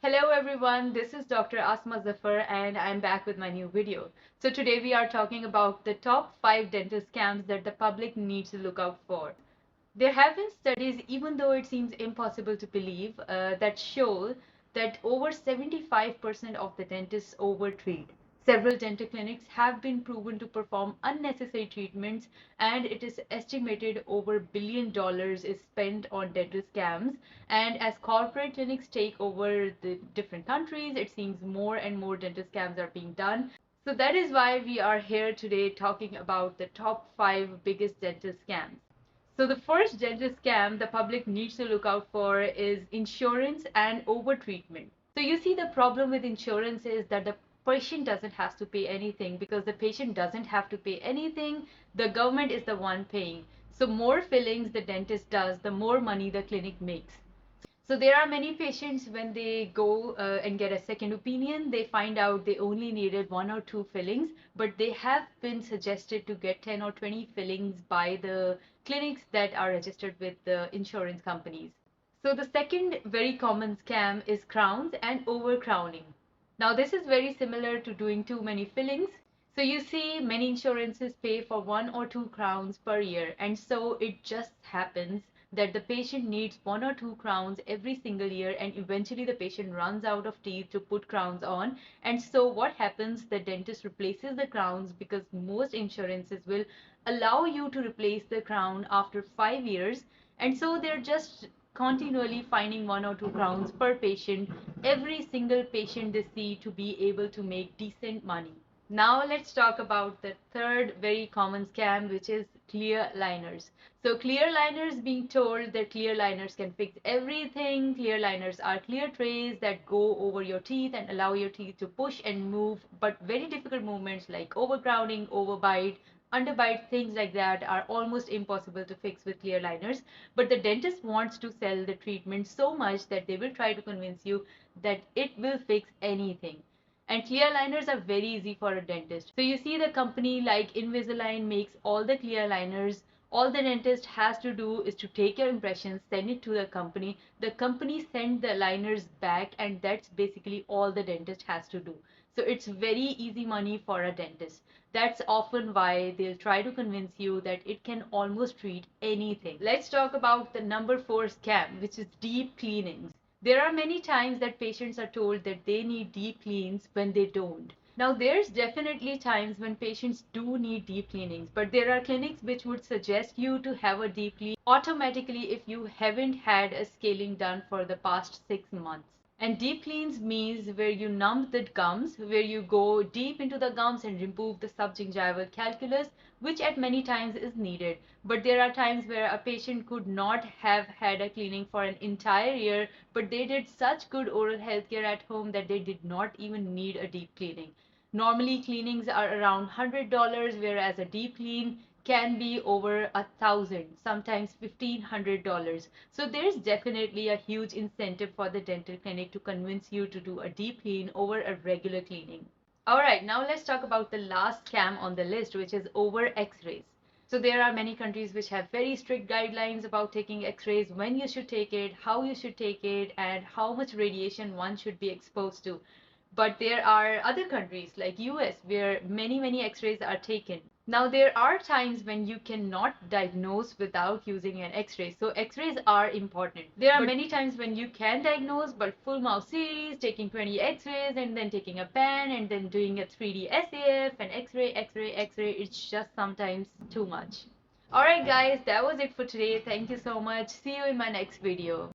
Hello everyone, this is Dr. Asma Zafar and I'm back with my new video. So today we are talking about the top 5 dental scams that the public needs to look out for. There have been studies, even though it seems impossible to believe, that show that over 75% of the dentists overtreat. Several dental clinics have been proven to perform unnecessary treatments, and it is estimated over $1 billion is spent on dental scams. And as corporate clinics take over the different countries, it seems more and more dental scams are being done. So that is why we are here today talking about the top 5 biggest dental scams. So the first dental scam the public needs to look out for is insurance and overtreatment. So you see, the problem with insurance is that the patient doesn't have to pay anything. Because the patient doesn't have to pay anything, the government is the one paying. So more fillings the dentist does, the more money the clinic makes. So there are many patients, when they go and get a second opinion, they find out they only needed 1 or 2 fillings, but they have been suggested to get 10 or 20 fillings by the clinics that are registered with the insurance companies. So the second very common scam is crowns and overcrowning. Now this is very similar to doing too many fillings. So you see, many insurances pay for 1 or 2 crowns per year, and so it just happens that the patient needs 1 or 2 crowns every single year, and eventually the patient runs out of teeth to put crowns on. And so what happens, the dentist replaces the crowns, because most insurances will allow you to replace the crown after 5 years, and so they're just continually finding 1 or 2 crowns per patient, every single patient they see, to be able to make decent money. Now let's talk about the third very common scam, which is clear liners. So clear liners, being told that clear liners can fix everything. Clear liners are clear trays that go over your teeth and allow your teeth to push and move, but very difficult movements like overcrowding, overbite, underbite, things like that are almost impossible to fix with clear liners. But the dentist wants to sell the treatment so much that they will try to convince you that it will fix anything. And clear liners are very easy for a dentist. So you see, the company like Invisalign makes all the clear liners. All the dentist has to do is to take your impressions, send it to the company. The company sends the liners back, and that's basically all the dentist has to do. So it's very easy money for a dentist. That's often why they'll try to convince you that it can almost treat anything. Let's talk about the number 4 scam, which is deep cleanings. There are many times that patients are told that they need deep cleans when they don't. Now, there's definitely times when patients do need deep cleanings, but there are clinics which would suggest you to have a deep clean automatically if you haven't had a scaling done for the past 6 months. And deep cleans means where you numb the gums, where you go deep into the gums and remove the subgingival calculus, which at many times is needed. But there are times where a patient could not have had a cleaning for an entire year, but they did such good oral health care at home that they did not even need a deep cleaning. Normally cleanings are around $100, whereas a deep clean can be over 1,000, sometimes $1,500. So there's definitely a huge incentive for the dental clinic to convince you to do a deep clean over a regular cleaning. Alright, now let's talk about the last scam on the list, which is over X-rays. So there are many countries which have very strict guidelines about taking X-rays, when you should take it, how you should take it, and how much radiation one should be exposed to. But there are other countries like US where many X-rays are taken. Now there are times when you cannot diagnose without using an X-ray. So X-rays are important. There are many times when you can diagnose, but full mouth series, taking 20 X-rays and then taking a pen and then doing a 3D SAF and X-ray, it's just sometimes too much. Alright guys, that was it for today. Thank you so much. See you in my next video.